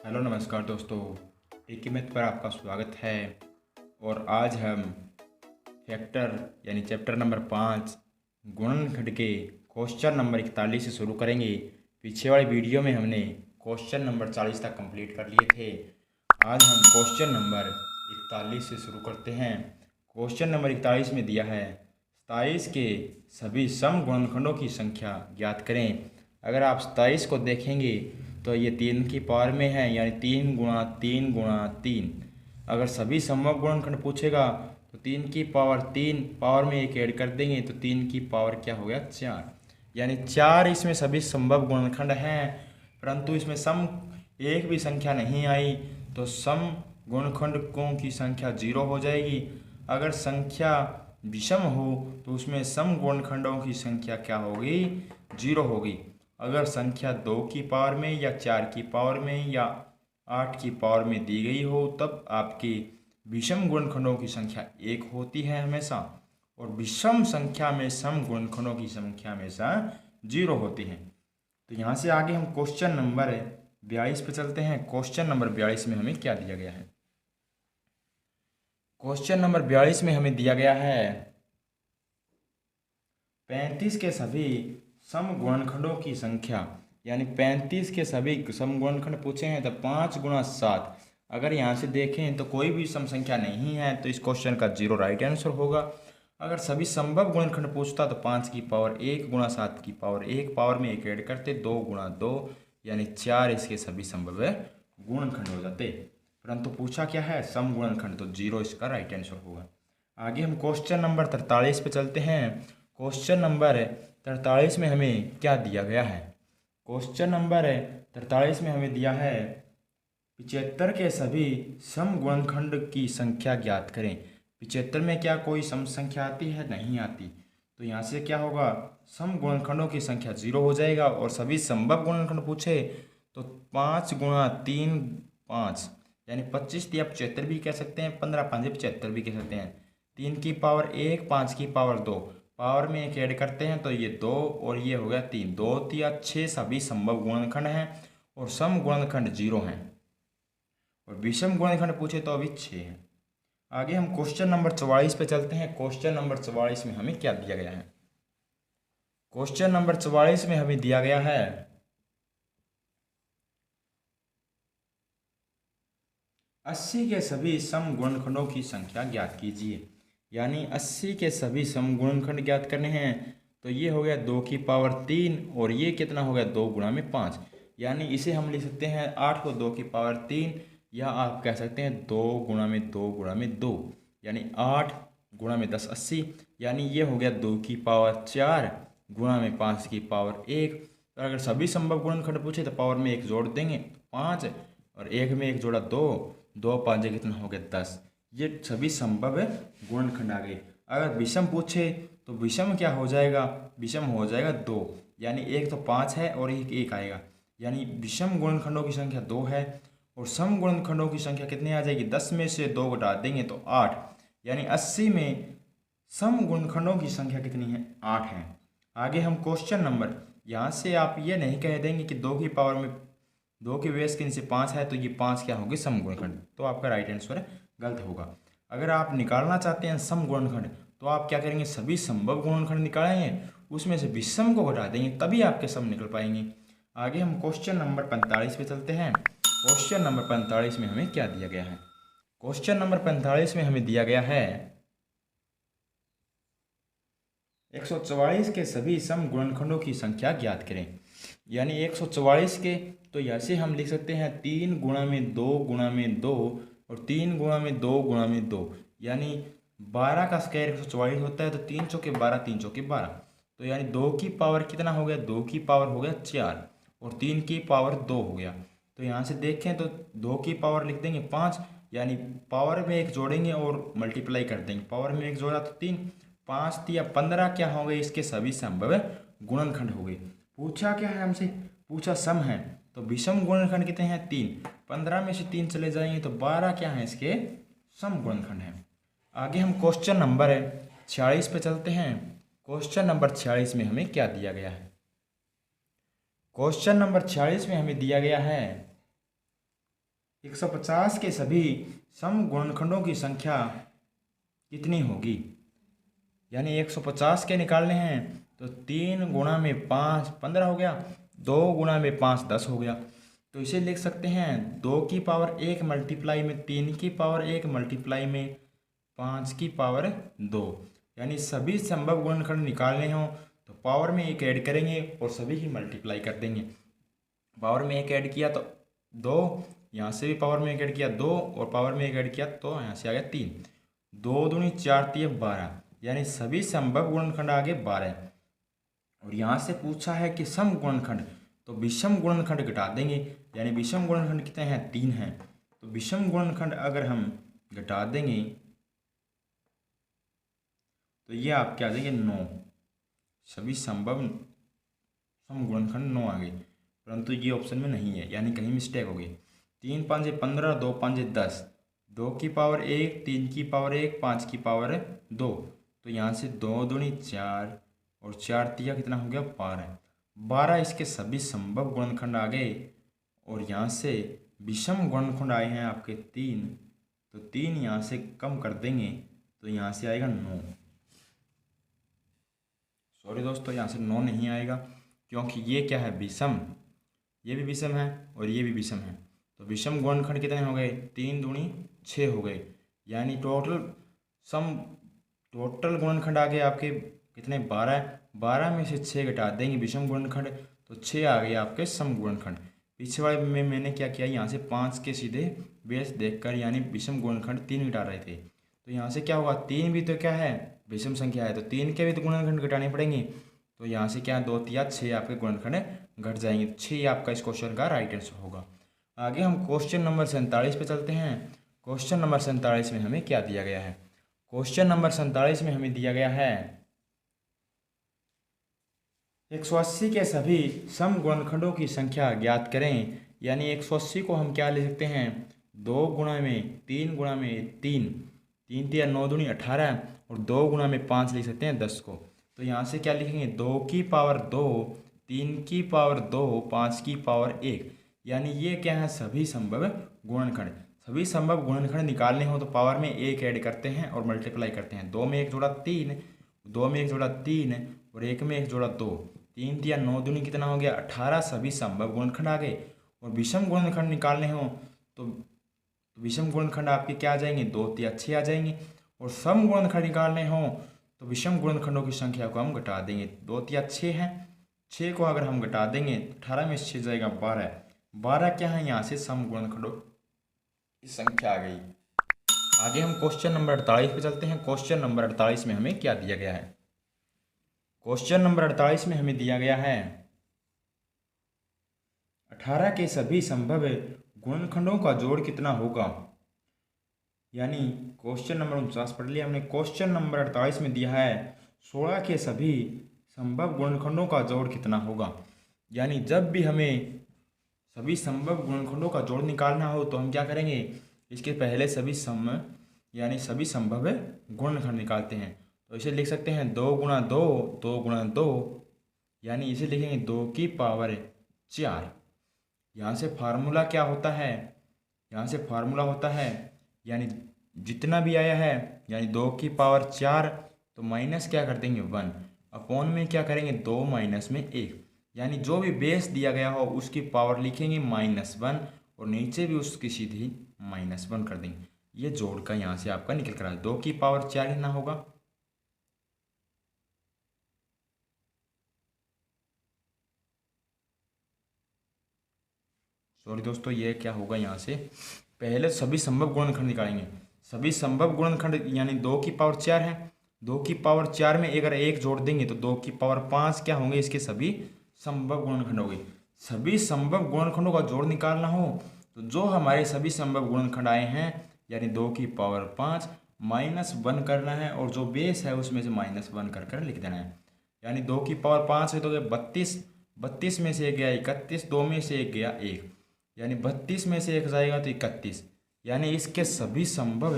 Hello नमस्कार दोस्तों। Math पर आपका स्वागत है। और आज हम फैक्टर यानी चैप्टर नंबर 5 गुणनखंड के क्वेश्चन नंबर 41 से शुरू करेंगे। पीछे वाली वीडियो में हमने क्वेश्चन नंबर 40 तक कंप्लीट कर लिए थे। आज हम क्वेश्चन नंबर 41 से शुरू करते हैं। क्वेश्चन नंबर 41 में दिया है 27 के सभी सम गुणनखंडों की संख्या ज्ञात करें। अगर आप 27 को देखेंगे तो ये 3 की पावर में है, यानी 3 गुणा 3 गुणा 3। अगर सभी संभव गुणनखंड पूछेगा तो 3 की पावर 3 पावर में एक ऐड कर देंगे तो 3 की पावर क्या हो गया 4, यानी 4 इसमें सभी संभव गुणनखंड हैं। परंतु इसमें सम एक भी संख्या नहीं आई तो सम गुणनखंडों की संख्या 0 हो जाएगी। अगर संख्या विषम हो तो उसमें सम गुणनखंडों की संख्या क्या होगी 0 होगी। अगर संख्या 2 की पावर में या 4 की पावर में या 8 की पावर में दी गई हो तब आपकी विषम गुणनखंडों की संख्या 1 होती है हमेशा, और विषम संख्या में सम गुणनखंडों की संख्या हमेशा 0 होती है। तो यहाँ से आगे हम क्वेश्चन नंबर 42 पे चलते हैं। क्वेश्चन नंबर 42 में हमें क्या दिया गया है? क्वेश्चन नंबर 42 में हमें दिया गया है 35 के सभी सम गुणनखंडों की संख्या, यानी 35 के सभी सम गुणनखंड पूछे हैं तो 5 गुणा 7। अगर यहाँ से देखें तो कोई भी सम संख्या नहीं है तो इस क्वेश्चन का 0 राइट आंसर होगा। अगर सभी संभव गुणनखंड पूछता तो 5 की पावर 1 गुणा 7 की पावर 1 पावर में एक ऐड करते 2 गुणा 2, यानी 4 इसके सभी संभव गुणनखंड हो जाते। परंतु पूछा क्या है सम गुणनखंड, तो 0 इसका राइट आंसर होगा। आगे हम क्वेश्चन नंबर 43 पे चलते हैं। क्वेश्चन नंबर 43 में हमें क्या दिया गया है? क्वेश्चन नंबर 43 में हमें दिया है 75 के सभी सम गुणनखंड की संख्या ज्ञात करें। 75 में क्या कोई सम संख्या आती है? नहीं आती। तो यहाँ से क्या होगा सम गुणनखंडों की संख्या 0 हो जाएगा। और सभी संभव गुणनखंड पूछे तो 5 गुणा 3 5, यानी 25 या 75 भी कह सकते हैं, 15 5 75 भी कह सकते हैं। 3 की पावर 1 5 की पावर 2 पावर में एक ऐड करते हैं तो ये 2 और ये हो गया 3, 2 या 6 सभी संभव गुणनखंड हैं और सम गुणनखंड 0 हैं। और विषम गुणनखंड पूछे तो अभी 6 हैं। आगे हम क्वेश्चन नंबर 44 पे चलते हैं। क्वेश्चन नंबर 44 में हमें क्या दिया गया है? क्वेश्चन नंबर 44 में हमें दिया गया है 80 के सभी सम गुणनखंडों की संख्या ज्ञात कीजिए। यानी 80 के सभी सम गुणनखंड ज्ञात करने हैं तो ये हो गया 2 की पावर 3 और ये कितना हो गया 2 गुणा में 5, यानी इसे हम लिख सकते हैं 8 को 2 की पावर 3, या आप कह सकते हैं 2 गुणा में 2 गुणा में 2, यानी 8 गुणा में 10 80, यानी ये हो गया 2 की पावर 4 गुणा में 5 की पावर 1। तो अगर सभी संभव गुणनखंड पूछे तो पावर में एक जोड़ देंगे 5 और एक में एक जोड़ा 2, 2 5 कितना हो गया 10। ये सभी संभव गुणनखंड आ गए। अगर विषम पूछे तो विषम क्या हो जाएगा? विषम हो जाएगा 2, यानी एक तो 5 है और एक 1 आएगा, यानी विषम गुणनखंडों की संख्या 2 है। और सम गुणनखंडों की संख्या कितनी आ जाएगी? 10 में से 2 घटा देंगे तो 8, यानी 80 में सम गुणनखंडों की संख्या कितनी है? 8 है। आगे हम क्वेश्चन नंबर, यहाँ से आप ये नहीं कह देंगे कि 2 की पावर में 2 की बेस के नीचे 5 है तो ये 5 क्या होगी सम गुणनखंड, तो आपका राइट आंसर गलत होगा। अगर आप निकालना चाहते हैं सम गुणनखंड तो आप क्या करेंगे सभी संभव गुणनखंड निकालेंगे, उसमें से विषम को हटा देंगे तभी आपके सम निकल पाएंगे। आगे हम क्वेश्चन नंबर 45 पे चलते हैं। क्वेश्चन नंबर 45 में हमें क्या दिया गया है? क्वेश्चन नंबर 45 में हमें दिया गया है 144 के सभी सम गुणनखंडों की संख्या ज्ञात करें। यानी 144 के तो ऐसे हम लिख सकते हैं 3 गुणा में 2 गुणा में 2 और 3 गुणा में 2 गुणा में 2, यानी 12 का स्क्वायर 144 होता है तो 3 चौके 12 3 चौके 12, तो यानी 2 की पावर कितना हो गया? 2 की पावर हो गया 4 और 3 की पावर 2 हो गया। तो यहाँ से देखें तो 2 की पावर लिख देंगे 5, यानी पावर में एक जोड़ेंगे और मल्टीप्लाई कर देंगे, पावर में एक जोड़ा तो 3, 5 या 15 क्या हो गए? इसके सभी संभव गुणनखंड हो गए। पूछा क्या है हमसे? पूछा सम है, तो विषम गुणनखंड कितने हैं? 3, 15 में से 3 चले जाएंगे तो 12 क्या है इसके सम गुणनखंड हैं। आगे हम क्वेश्चन नंबर 46 पे चलते हैं। क्वेश्चन नंबर 46 में हमें क्या दिया गया है? क्वेश्चन नंबर 46 में हमें दिया गया है 150 के सभी सम गुणनखंडों की संख्या कितनी होगी? यानी 150 के निकालने हैं तो 3 गुणा में 5 15 हो गया, 2 गुणा में 5 10 हो गया। तो इसे लिख सकते हैं 2 की पावर 1 मल्टीप्लाई में 3 की पावर 1 मल्टीप्लाई में 5 की पावर 2। यानी सभी संभव गुणनखंड निकालने हों तो पावर में 1 ऐड करेंगे और सभी की मल्टीप्लाई कर देंगे। पावर में 1 ऐड किया तो 2, यहाँ से भी पावर में 1 ऐड किया 2 और पावर में 1 ऐड किया तो यहाँ से आ गया 3। 2 दूनी 4 3 12, यानी सभी संभव गुणनखंड आगे 12। और यहाँ से पूछा है कि सम गुणनखंड, तो विषम गुणनखंड घटा देंगे। यानी विषम गुणनखंड कितने हैं? 3 हैं। तो विषम गुणनखंड अगर हम घटा देंगे तो ये आपके आ जाएंगे 9। सभी संभव सम गुणनखंड 9 आ गए, परंतु ये ऑप्शन में नहीं है, यानी कहीं मिस्टेक हो गई। 3 5 15, 2 5 10, 2 की पावर 1, 3 की पावर 1, 5 की पावर 2। तो यहाँ से 2 दूनी 4 और 4 तिया कितना हो गया? 12। 12 इसके सभी संभव गुणनखंड आ गए। और यहाँ से विषम गुणनखंड आए हैं आपके 3, तो 3 यहाँ से कम कर देंगे तो यहाँ से आएगा 9। सॉरी दोस्तों, यहाँ से 9 नहीं आएगा, क्योंकि ये क्या है? विषम। ये भी विषम है और ये भी विषम है। तो विषम गुणनखंड कितने हो गए? 3 दूनी 6 हो गए। यानी टोटल गुणनखंड आ गए आपके कितने? 12। 12 में से 6 घटा देंगे विषम गुणनखंड, तो 6 आ गए आपके सम गुणनखंड। पीछे वाले में मैंने क्या किया? यहाँ से 5 के सीधे बेस देखकर, यानी विषम गुणनखंड 3 घटा रहे थे। तो यहाँ से क्या होगा? 3 भी तो क्या है? विषम संख्या है, तो 3 के भी तो गुणनखंड घटाने पड़ेंगे। तो यहाँ से क्या 2 या 6 आपके गुणनखंड घट जाएंगे। 6 आपका इस क्वेश्चन का राइट आंसर होगा। आगे हम क्वेश्चन नंबर 47 पे चलते हैं। क्वेश्चन नंबर 47 में हमें क्या दिया गया है? क्वेश्चन नंबर 47 में हमें दिया गया है 180 के सभी सम गुणनखंडों की संख्या ज्ञात करें। यानी 180 को हम क्या ले सकते हैं? 2 गुणा में 3 गुणा में 3, 3 3 9 दूनी 18 और 2 गुणा में 5 लिख सकते हैं 10 को। तो यहाँ से क्या लिखेंगे? 2 की पावर 2, 3 की पावर 2, 5 की पावर 1। यानी ये क्या है? सभी संभव गुणनखंड। सभी संभव गुणनखंड निकालने हो तो पावर में 1 ऐड करते हैं और मल्टीप्लाई करते हैं। 2 में 1 जोड़ा 3, 2 में 1 जोड़ा 3 और 1 में 1 जोड़ा 2। 3 3 9 दूनी कितना हो गया? 18 सभी संभव गुणनखंड आ गए। और विषम गुणनखंड निकालने हो तो विषम गुणनखंड आपके क्या आ जाएंगे? 2 3 6 आ जाएंगे। और सम गुणनखंड निकालने हो तो विषम गुणनखंडों की संख्या को हम घटा देंगे। 2 3 6 है, 6 को अगर हम घटा देंगे तो 18 में 6 जाएगा 12। 12 क्या है? यहाँ से सम गुणनखंडों की संख्या आ गई। आगे हम क्वेश्चन नंबर 48 पे चलते हैं। क्वेश्चन नंबर 48 में हमें क्या दिया गया है? क्वेश्चन नंबर 48 में हमें दिया गया है 18 के सभी संभव गुणनखंडों का जोड़ कितना होगा। यानी क्वेश्चन नंबर 49 पढ़ लिया हमने। क्वेश्चन नंबर 48 में दिया है 16 के सभी संभव गुणनखंडों का जोड़ कितना होगा। यानी जब भी हमें सभी संभव गुणनखंडों का जोड़ निकालना हो तो हम क्या करेंगे? इसके पहले सभी यानी सभी संभव गुणनखंड निकालते हैं। तो इसे लिख सकते हैं 2 गुणा 2, 2 गुणा 2, यानी इसे लिखेंगे 2 की पावर 4। यहाँ से फार्मूला क्या होता है? यहाँ से फार्मूला होता है यानी जितना भी आया है, यानी 2 की पावर 4, तो माइनस क्या कर देंगे? 1 अपॉन में क्या करेंगे? 2 माइनस में 1, यानी जो भी बेस दिया गया हो उसकी पावर लिखेंगे -1 और नीचे भी उसकी सीधी -1 कर देंगे। ये जोड़ का यहाँ से आपका निकल कर आया। 2 की पावर 4 कितना होगा? सॉरी दोस्तों, ये क्या होगा? यहाँ से पहले सभी संभव गुणनखंड निकालेंगे। सभी संभव गुणनखंड यानी 2 की पावर 4 है। 2 की पावर 4 में अगर 1 जोड़ देंगे तो 2 की पावर 5 क्या होंगे? इसके सभी संभव गुणनखंड होंगे। सभी संभव गुणनखंडों का जोड़ निकालना हो तो जो हमारे सभी संभव गुणनखंड आए हैं, यानी 2 की पावर 5 -1 करना है और जो बेस है उसमें से -1 कर लिख देना है। यानी 2 की पावर 5 है तो 32, 32 में से 1 गया 31, 2 में से 1 गया 1, यानी 32 में से 1 जाएगा तो 31। यानी इसके सभी संभव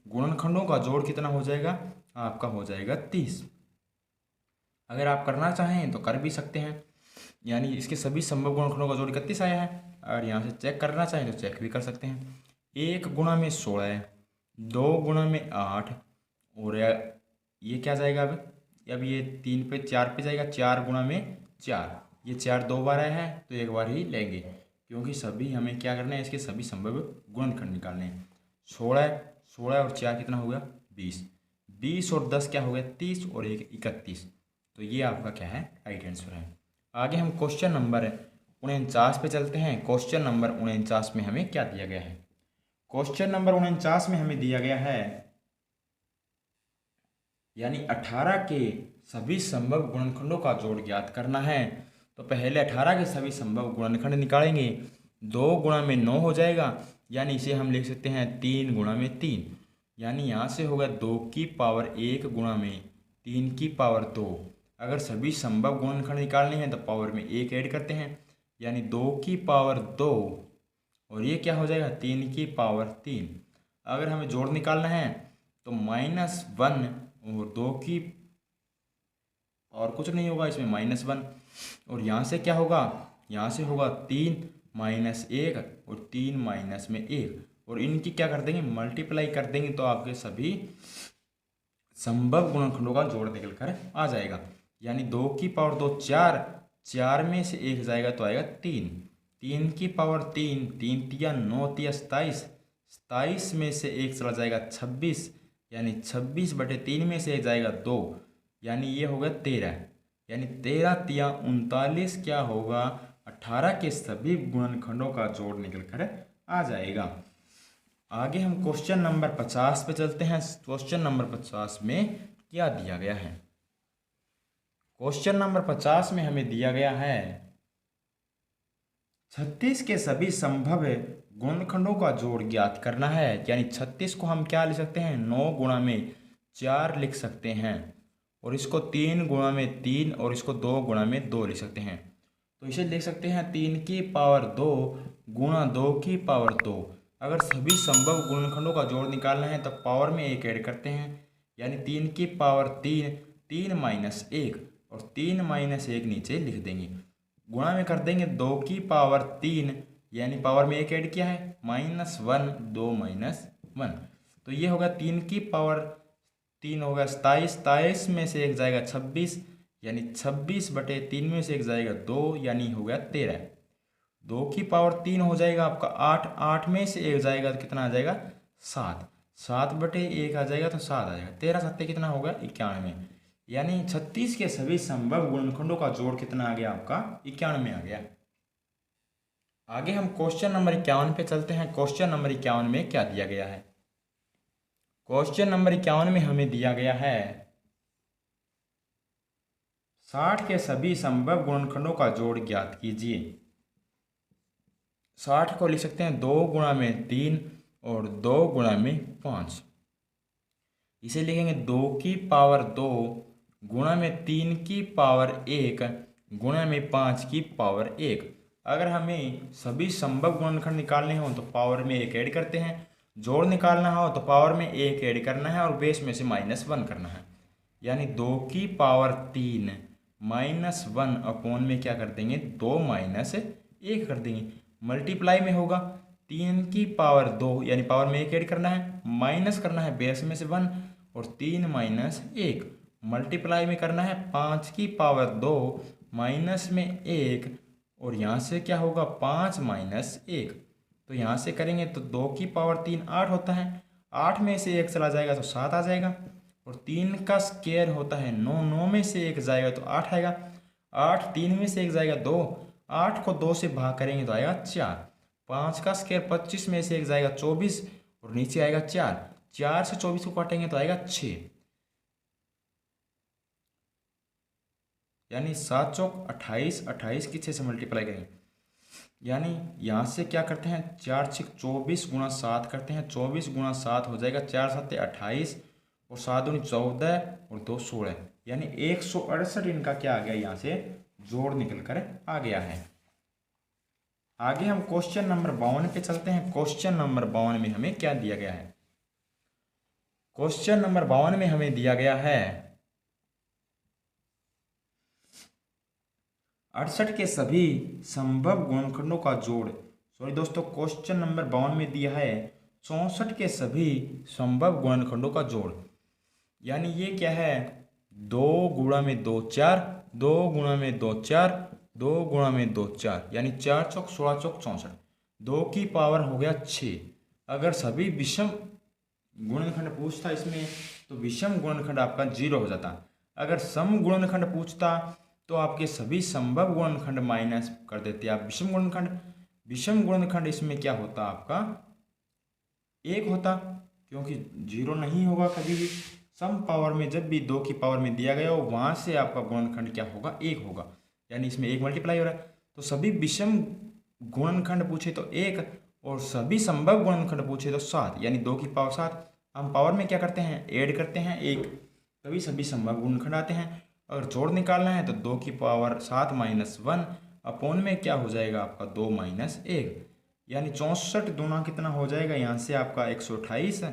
गुणनखंडों का जोड़ कितना हो जाएगा? आपका हो जाएगा 30। अगर आप करना चाहें तो कर भी सकते हैं। यानी इसके सभी संभव गुणनखंडों का जोड़ 31 आया है। अगर यहाँ से चेक करना चाहें तो चेक भी कर सकते हैं। 1 गुणा में 16 है, 2 गुणा में 8, और ये क्या जाएगा अब ये 3 पे 4 पे जाएगा, 4 गुणा में 4, ये 4 2 बार आया है तो एक बार ही लेंगे, क्योंकि सभी हमें क्या करना है, इसके सभी संभव गुणनखंड निकालने हैं। 16 और 4 कितना हो गया 20, 20 और 10 क्या हो गया 30, और 1 31। तो ये आपका क्या है राइट आंसर है। आगे हम क्वेश्चन नंबर 49 पे चलते हैं। क्वेश्चन नंबर 49 में हमें क्या दिया गया है? क्वेश्चन नंबर 49 में हमें दिया गया है, यानी 18 के सभी संभव गुणनखंडों का जोड़ ज्ञात करना है। तो पहले 18 के सभी संभव गुणनखंड निकालेंगे। 2 गुणा में 9 हो जाएगा, यानी इसे हम लिख सकते हैं 3 गुणा में 3, यानी यहाँ से होगा 2 की पावर 1 गुणा में 3 की पावर 2। अगर सभी संभव गुणनखंड निकालने हैं तो पावर में 1 ऐड करते हैं, यानी 2 की पावर 2, और ये क्या हो जाएगा 3 की पावर 3। अगर हमें जोड़ निकालना है तो -1 और 2 की, और कुछ नहीं होगा इसमें -1, और यहाँ से क्या होगा, यहाँ से होगा 3 - 1 और 3 माइनस में 1, और इनकी क्या कर देंगे मल्टीप्लाई कर देंगे, तो आपके सभी संभव गुणनखंडों का जोड़ निकल कर आ जाएगा। यानी 2 की पावर 2 4, 4 में से 1 जाएगा तो आएगा 3, 3 की पावर 3, 3 तिया 9 तिया 27, 27 में से 1 चला जाएगा 26, यानी 26/3 में से 1 जाएगा 2, यानी ये होगा 13, यानी 13 तिया 39 क्या होगा 18 के सभी गुणनखंडों का जोड़ निकल कर आ जाएगा। आगे हम क्वेश्चन नंबर 50 पे चलते हैं। क्वेश्चन नंबर 50 में क्या दिया गया है? क्वेश्चन नंबर 50 में हमें दिया गया है 36 के सभी संभव गुणनखंडों का जोड़ ज्ञात करना है। यानी 36 को हम क्या लिख सकते हैं 9 गुणा में 4 लिख सकते हैं, और इसको 3 गुणा में 3 और इसको 2 गुणा में 2 लिख सकते हैं। तो इसे लिख सकते हैं 3 की पावर 2 गुणा 2 की पावर 2। अगर सभी संभव गुणनखंडों का जोड़ निकालना है तो पावर में 1 ऐड करते हैं, यानी 3 की पावर 3, 3 माइनस 1, और 3 माइनस 1 नीचे लिख देंगे। गुणा में कर देंगे 2 की पावर 3, यानी पावर में 1 ऐड किया है -1, 2 - 1, तो ये होगा 3 की पावर 3 होगा 27, 27 में से 1 जाएगा 26, यानी 26/3 में से 1 जाएगा 2, यानी हो गया 13। 2 की पावर 3 हो जाएगा आपका 8, 8 में से 1 जाएगा तो कितना आ जाएगा 7, 7/1 आ जाएगा तो 7 आ जाएगा, 13 7 कितना होगा 91, यानी 36 के सभी संभव गुणनखंडों का जोड़ कितना आ गया आपका 91 आ गया। आगे हम क्वेश्चन नंबर 51 पे चलते हैं। क्वेश्चन नंबर 51 में क्या दिया गया है? क्वेश्चन नंबर 51 में हमें दिया गया है 60 के सभी संभव गुणनखंडों का जोड़ ज्ञात कीजिए। 60 को लिख सकते हैं 2 गुणा में 3 और 2 गुणा में 5। इसे लिखेंगे 2 की पावर 2 गुणा में 3 की पावर 1 गुणा में 5 की पावर 1। अगर हमें सभी संभव गुणनखंड निकालने हो तो पावर में 1 ऐड करते हैं, जोड़ निकालना हो तो पावर में 1 ऐड करना है और बेस में से -1 करना है, यानी 2 की पावर 3 -1 अपॉन में क्या कर देंगे 2 माइनस 1 कर देंगे, मल्टीप्लाई में होगा 3 की पावर 2, यानी पावर में 1 ऐड करना है, माइनस करना है बेस में से 1, और 3 माइनस 1 मल्टीप्लाई में करना है 5 की पावर 2 माइनस में 1, और यहाँ से क्या होगा 5 माइनस 1, तो यहाँ से करेंगे तो 2 की पावर 3 8 होता है, 8 में से 1 चला जाएगा तो 7 आ जाएगा, और 3 का स्क्वायर होता है 9, 9 में से 1 जाएगा तो 8 आएगा, 8 3 में से 1 जाएगा 2, 8 को 2 से भाग करेंगे तो आएगा 4, 5 का स्क्वायर 25 में से 1 जाएगा 24, और नीचे आएगा 4, 4 से 24 को काटेंगे तो आएगा 6, यानी 7 चौक 28, 28 की 6 से मल्टीप्लाई करेंगे, यानी यहाँ से क्या करते हैं 4 6 24 गुणा 7 करते हैं, 24 गुणा 7 हो जाएगा 4 7 28, और 7 दूनी 14 और 2 16, यानी 168 इनका क्या आ गया यहाँ से जोड़ निकल कर आ गया है। आगे हम क्वेश्चन नंबर 52 पे चलते हैं। क्वेश्चन नंबर 52 में हमें क्या दिया गया है? क्वेश्चन नंबर 52 में हमें दिया गया है 68 के सभी संभव गुणनखंडों का जोड़, सॉरी दोस्तों, क्वेश्चन नंबर 52 में दिया है 64 के सभी संभव गुणनखंडों का जोड़। यानी ये क्या है, 2 गुणा में 2 4, 2 गुणा में 2 4, 2 गुणा में 2 4, यानी 4 चौक 16 चौक 64, 2 की पावर हो गया 6। अगर सभी विषम गुणनखंड पूछता इसमें तो विषम गुणनखंड आपका 0 हो जाता। अगर सम गुणनखंड पूछता तो आपके सभी संभव गुणनखंड माइनस कर देते आप विषम गुणनखंड इसमें क्या होता आपका 1 होता, क्योंकि 0 नहीं होगा कभी भी। सम पावर में जब भी 2 की पावर में दिया गया हो वहाँ से आपका गुणनखंड क्या होगा 1 होगा, यानी इसमें 1 मल्टीप्लाई हो रहा है। तो सभी विषम गुणनखंड पूछे तो 1 और सभी संभव गुणनखंड पूछे तो 7, यानी 2 की पावर 7। हम पावर में क्या करते हैं, ऐड करते हैं 1, तभी सभी संभव गुणनखंड आते हैं। अगर जोड़ निकालना है तो 2 की पावर 7 माइनस 1 अपॉन में क्या हो जाएगा आपका 2 माइनस 1, यानी 64 दूना कितना हो जाएगा यहाँ से आपका 128।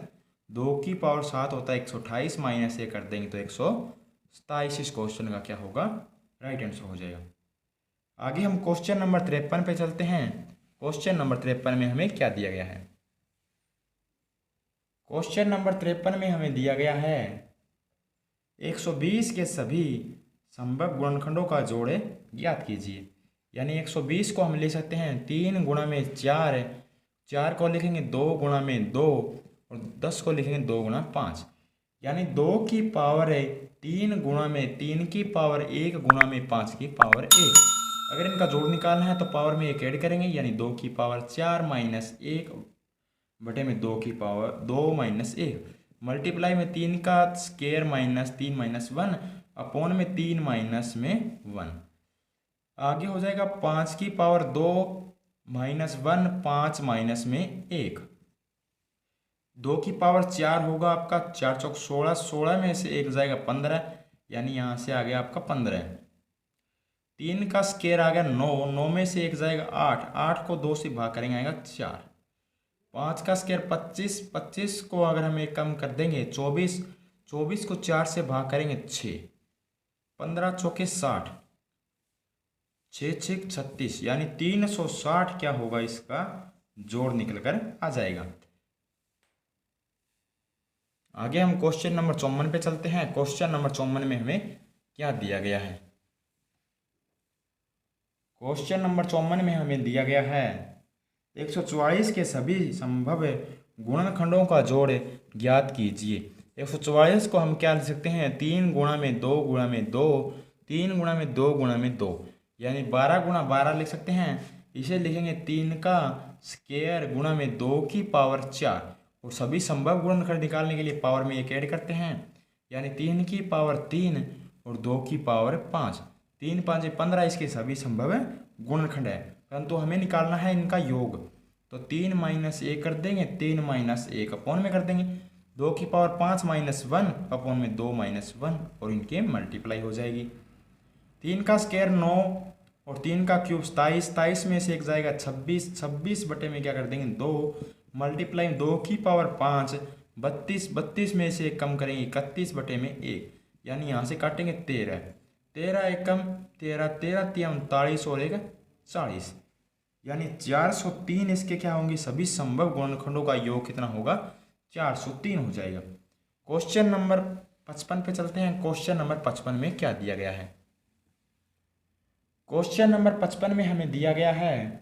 2 की पावर 7 होता है 128, माइनस 1 कर देंगे तो 127। इस क्वेश्चन का क्या होगा, राइट आंसर हो जाएगा। आगे हम क्वेश्चन नंबर 53 पे चलते हैं। क्वेश्चन नंबर 53 में हमें क्या दिया गया है। क्वेश्चन नंबर 53 में हमें दिया गया है 120 के सभी संभव गुणनखंडों का जोड़े ज्ञात कीजिए। यानी 120 को हम ले सकते हैं 3 गुणा में 4, 4 को लिखेंगे 2 गुणा में 2 और 10 को लिखेंगे 2 गुणा 5, यानी 2 की पावर है 3 गुणा में 3 की पावर 1 गुणा में 5 की पावर 1। अगर इनका जोड़ निकालना है तो पावर में 1 ऐड करेंगे, यानी 2 की पावर 4 माइनस 1 बटे में 2 की पावर 2 माइनस 1, मल्टीप्लाई में 3 का स्क्वायर माइनस 3 माइनस 1 अपॉन में 3 माइनस में 1। आगे हो जाएगा 5 की पावर 2 माइनस 1, 5 माइनस में 1, 2 की पावर 4 होगा आपका 4 चौक 16, 16 में से 1 जाएगा 15, यानी यहाँ से आ गया आपका 15। 3 का स्क्वायर आ गया 9, 9 में से 1 जाएगा 8, 8 को 2 से भाग करेंगे आएगा 4। 5 का स्क्वायर 25, 25 को अगर हम एक कम कर देंगे 24, 24 को 4 से भाग करेंगे 6, 15 चौके 60, 6 6 36, यानी 360 क्या होगा इसका जोड़ निकल कर आ जाएगा। आगे हम क्वेश्चन नंबर 54 पे चलते हैं। क्वेश्चन नंबर 54 में हमें क्या दिया गया है। क्वेश्चन नंबर 54 में हमें दिया गया है 144 के सभी संभव गुणनखंडों का जोड़ ज्ञात कीजिए। 144 को हम क्या लिख सकते हैं, 3 गुणा में 2 गुणा में 2, 3 गुणा में 2 गुणा में 2, यानी 12 गुणा 12 लिख सकते हैं। इसे लिखेंगे 3 का स्क्वायर गुणा में 2 की पावर 4, और सभी संभव गुणनखंड निकालने के लिए पावर में 1 ऐड करते हैं, यानी 3 की पावर 3 और 2 की पावर 5, 3 5 15 इसके सभी संभव गुणनखंड है। परंतु हमें निकालना है इनका योग, तो 3 माइनस 1 कर देंगे, 3 माइनस 1 अपॉन में कर देंगे, 2 की पावर 5 माइनस 1 अपॉन में 2 माइनस 1, और इनके मल्टीप्लाई हो जाएगी। 3 का स्क्वायर 9 और 3 का क्यूब 27, 27 में से 1 जाएगा 26, 26 बटे में क्या कर देंगे 2, मल्टीप्लाई 2 की पावर 5, 32, 32 में से 1 कम करेंगे 31 बटे में 1, यानी यहाँ से काटेंगे 13, 13 एक कम 13, 13 3 39 और 1 40, यानी 403 इसके क्या होंगे, सभी संभव गुणनखंडों का योग कितना होगा 403 हो जाएगा। क्वेश्चन नंबर 55 पे चलते हैं। क्वेश्चन नंबर 55 में क्या दिया गया है। क्वेश्चन नंबर 55 में हमें दिया गया है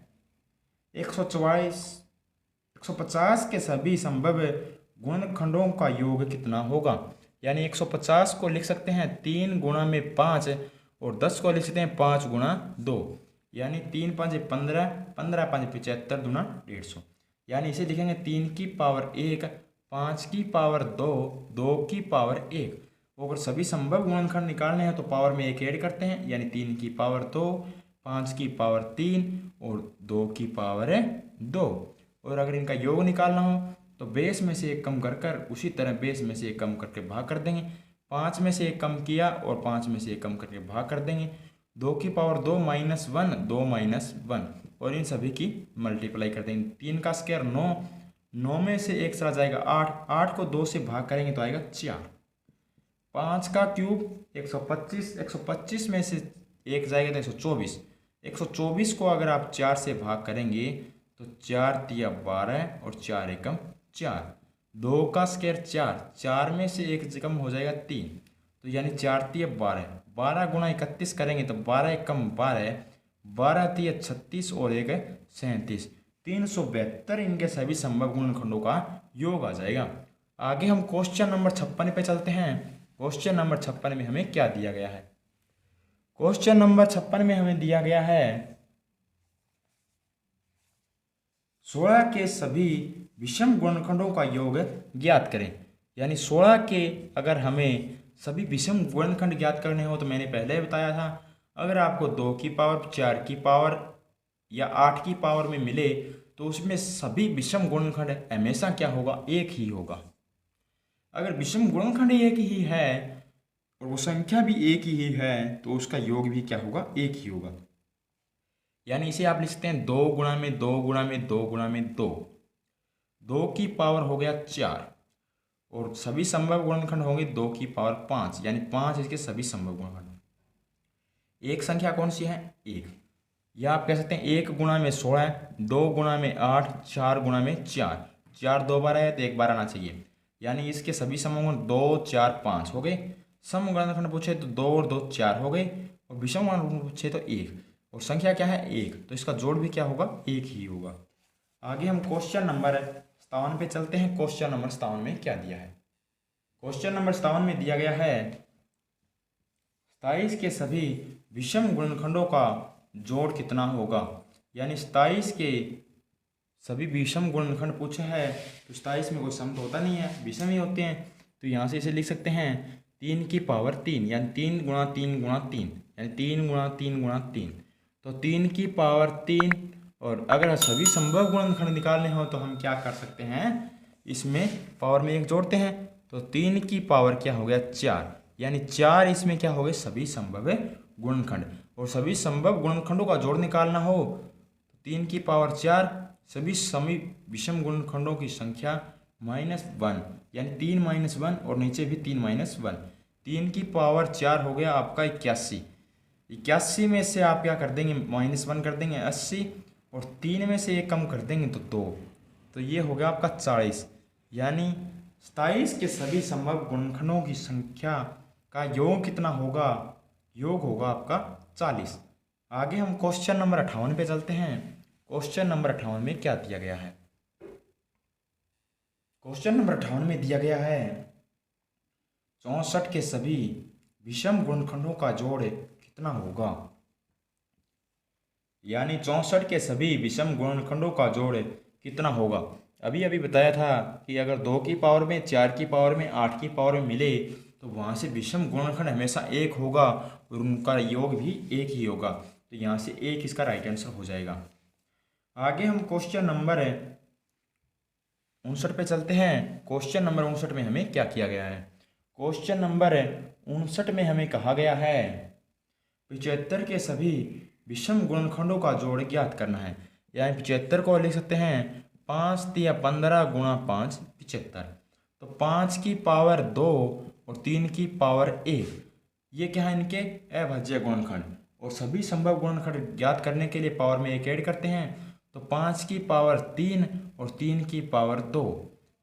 150 के सभी संभव गुणनखंडों का योग कितना होगा। यानी 150 को लिख सकते हैं 3 गुणा में 5 और 10 को लिख सकते हैं 5 गुणा 2, यानी 3 5 15, 15 5 75 दूना 150, यानी इसे लिखेंगे 3 की पावर 1, 5 की पावर 2, 2 की पावर 1। अगर सभी संभव गुणनखंड निकालने हैं तो पावर में 1 ऐड करते हैं, यानी 3 की पावर 2, 5 की पावर 3 और 2 की पावर 2। और अगर इनका योग निकालना हो तो बेस में से 1 कम कर कर उसी तरह बेस में से 1 कम करके भाग कर देंगे, 5 में से 1 कम किया और 5 में से 1 कम करके भाग कर देंगे, 2 की पावर 2 माइनस 1, 2 माइनस 1, और इन सभी की मल्टीप्लाई कर देंगे। 3 का स्क्वायर 9, 9 में से 1 चला जाएगा 8, 8 को 2 से भाग करेंगे तो आएगा 4, 5 का क्यूब 125, 125 में से 1 जाएगा तो 124, 124 को अगर आप 4 से भाग करेंगे तो 4 तिया 12 और 4 एकम 4, 2 का स्क्वायर 4, 4 में से एक कम हो जाएगा 3, तो यानी 4 तिया 12, 12 गुणा 31 करेंगे तो 12 एकम 12, 12 तिया 36 और एक 37, 372 इनके सभी संभव गुणनखंडों का योग आ जाएगा। आगे हम क्वेश्चन नंबर 56 पे चलते हैं। क्वेश्चन नंबर 56 में हमें क्या दिया गया है? क्वेश्चन नंबर 56 में हमें दिया गया है 16 के सभी विषम गुणनखंडों का योग ज्ञात करें। यानी 16 के अगर हमें सभी विषम गुणनखंड ज्ञात करने हो तो मैंने पहले ही बताया था, अगर आपको 2 की पावर, 4 की पावर या 8 की पावर में मिले तो उसमें सभी विषम गुणनखंड हमेशा क्या होगा? एक ही होगा। अगर विषम गुणनखंड एक ही है और वो संख्या भी एक ही है तो उसका योग भी क्या होगा? एक ही होगा। यानी इसे आप लिख सकते हैं 2 गुणा में 2 गुणा में 2 गुणा में 2, 2 की पावर हो गया 4 और सभी संभव गुणनखंड होंगे 2 की पावर 5, यानी 5 इसके सभी संभव गुणनखंड। एक संख्या कौन सी है? 1। या आप कह सकते हैं 1 गुणा में 16, 2 गुणा में 8, 4 गुणा में 4, 4 2 बार है तो 1 बार आना चाहिए, यानी इसके सभी समूह 2 4 5 हो गए। सम गुणनखंड पूछे तो 2 और 2 4 हो गए और विषम गुणनखंड पूछे तो 1, और संख्या क्या है? 1, तो इसका जोड़ भी क्या होगा? 1 ही होगा। आगे हम क्वेश्चन नंबर 57 पे चलते हैं। क्वेश्चन नंबर 57 में क्या दिया है? क्वेश्चन नंबर 57 में दिया गया है 27 के सभी विषम गुणनखंडों का जोड़ कितना होगा। यानी 27 के सभी विषम गुणनखंड पूछा है तो 27 में कोई सम तो होता नहीं है, विषम ही होते हैं, तो यहाँ से इसे लिख सकते हैं 3 की पावर 3, यानी 3 गुणा 3 गुणा 3, यानी 3 गुणा 3 गुणा 3, तो 3 की पावर 3। और अगर सभी संभव गुणनखंड निकालने हो तो हम क्या कर सकते हैं? इसमें पावर में 1 जोड़ते हैं, तो 3 की पावर क्या हो गया? 4, यानी 4 इसमें क्या हो गए? सभी संभव गुणनखंड। और सभी संभव गुणनखंडों का जोड़ निकालना हो तो 3 की पावर 4, सभी विषम गुणनखंडों की संख्या -1, यानी 3 - 1 और नीचे भी 3 - 1, 3 की पावर 4 हो गया आपका 81। 81 में से आप क्या कर देंगे? -1 कर देंगे 80, और 3 में से 1 कम कर देंगे तो 2, तो ये हो गया आपका 40। यानी 27 के सभी संभव गुणनखंडों की संख्या का योग कितना होगा? योग होगा आपका 40। आगे हम क्वेश्चन नंबर 58 पे चलते हैं। क्वेश्चन नंबर 58 में क्या दिया गया है? क्वेश्चन नंबर 58 में दिया गया है 64 के सभी विषम गुणनखंडों का जोड़ कितना होगा। यानी 64 के सभी विषम गुणनखंडों का जोड़ कितना होगा। अभी अभी बताया था कि अगर 2 की पावर में, 4 की पावर में, 8 की पावर में मिले तो वहाँ से विषम गुणनखंड हमेशा एक होगा और उनका योग भी एक ही होगा, तो यहाँ से 1 इसका राइट आंसर हो जाएगा। आगे हम क्वेश्चन नंबर 59 पे चलते हैं। क्वेश्चन नंबर 59 में हमें क्या किया गया है? क्वेश्चन नंबर 59 में हमें कहा गया है 75 के सभी विषम गुणनखंडों का जोड़ ज्ञात करना है। यानी 75 को लिख सकते हैं 5 तिया 15 गुणा 5 75, तो 5 की पावर 2 और 3 की पावर 1, ये क्या है? इनके अभाज्य गुणनखंड। और सभी संभव गुणनखंड ज्ञात करने के लिए पावर में 1 ऐड करते हैं, तो 5 की पावर 3 और 3 की पावर 2,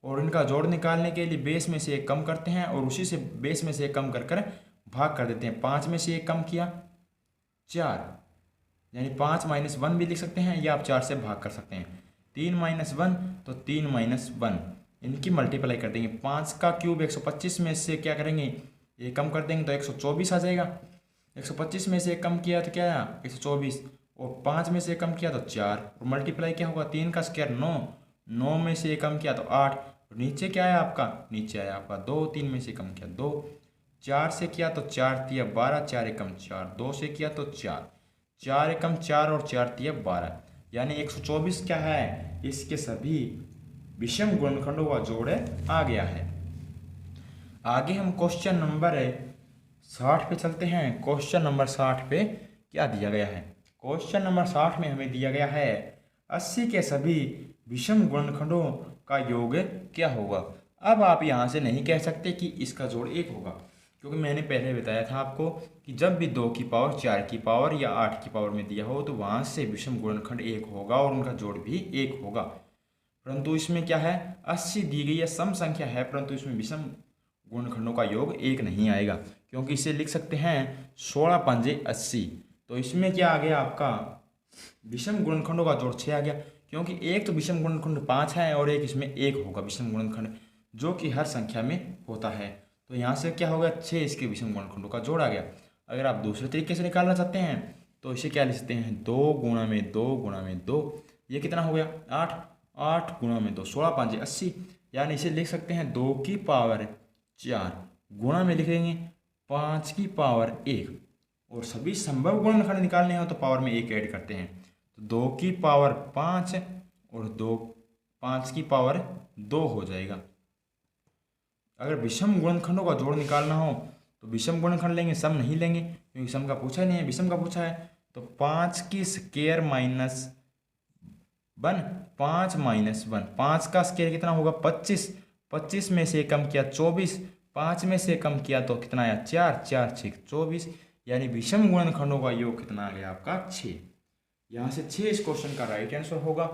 और इनका जोड़ निकालने के लिए बेस में से 1 कम करते हैं और उसी से बेस में से 1 कम कर कर भाग कर देते हैं। 5 में से 1 कम किया 4, यानी 5 - 1 भी लिख सकते हैं या आप 4 से भाग कर सकते हैं। 3 - 1 तो 3 - 1, इनकी मल्टीप्लाई कर देंगे। 5 का क्यूब 125 में से क्या करेंगे? 1 कम कर देंगे तो 124 आ जाएगा। 125 में से 1 कम किया तो क्या आया? 124, और 5 में से 1 कम किया तो 4, और मल्टीप्लाई क्या होगा? 3 का स्क्वायर 9, 9 में से 1 कम किया तो 8, और नीचे क्या आया आपका? नीचे आया आपका 2, 3 में से कम किया 2, 4 से किया तो 4 तिया 12, 4 एकम 4, 2 से किया तो 4, 4 एकम 4 और 4 तिया 12, यानी 124 क्या है? इसके सभी विषम गुणनखंडों का जोड़ आ गया है। आगे हम क्वेश्चन नंबर 60 पे चलते हैं। क्वेश्चन नंबर 60 पे क्या दिया गया है? क्वेश्चन नंबर 60 में हमें दिया गया है 80 के सभी विषम गुणनखंडों का योग क्या होगा। अब आप यहाँ से नहीं कह सकते कि इसका जोड़ 1 होगा, क्योंकि मैंने पहले बताया था आपको कि जब भी 2 की पावर 4 की पावर या 8 की पावर में दिया हो तो वहाँ से विषम गुणनखंड 1 होगा और उनका जोड़ भी 1 होगा। परंतु इसमें क्या है, 80 दी गई है, सम संख्या है, परंतु इसमें विषम गुणनखंडों का योग 1 नहीं आएगा, क्योंकि इसे लिख सकते हैं 16 पंजे 80। तो इसमें क्या आ गया आपका, विषम गुणनखंडों का जोड़ 6 आ गया, क्योंकि एक तो विषम गुणनखंड 5 है और एक इसमें 1 होगा विषम गुणनखंड, जो कि हर संख्या में होता है। तो यहाँ से क्या होगा, 6 इसके विषम गुणनखंडों का जोड़ आ गया। अगर आप दूसरे तरीके से निकालना चाहते हैं तो इसे क्या लिख सकते हैं, 2 गुणा में 2 गुणा में 2, ये कितना हो गया 8, 8 गुणा में 2 16 5 80, यानी इसे लिख सकते हैं 2 की पावर 4, गुणा में लिख देंगे 5 की पावर 1, और सभी संभव गुणनखंड निकालने हो तो पावर में 1 ऐड करते हैं, तो 2 की पावर 5 और 5 की पावर 2 हो जाएगा। अगर विषम गुणनखंडों का जोड़ निकालना हो तो विषम गुणनखंड लेंगे, सम नहीं लेंगे, क्योंकि सम का पूछा ही नहीं है, विषम का पूछा है। तो 5 की स्क्वायर माइनस 1, 5 माइनस 1, 5 का स्क्वायर कितना होगा 25, 25 में से कम किया 24, 5 में से कम किया तो कितना आया 4, 4 6 24, यानी विषम गुणनखंडों का योग कितना आ गया आपका 6। यहाँ से 6 इस क्वेश्चन का राइट आंसर होगा।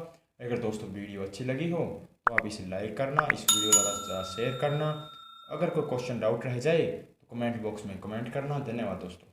अगर दोस्तों वीडियो अच्छी लगी हो तो आप इसे लाइक करना, इस वीडियो को ज़्यादा से ज़्यादा शेयर करना। अगर कोई क्वेश्चन डाउट रह जाए तो कमेंट बॉक्स में कमेंट करना। धन्यवाद दोस्तों।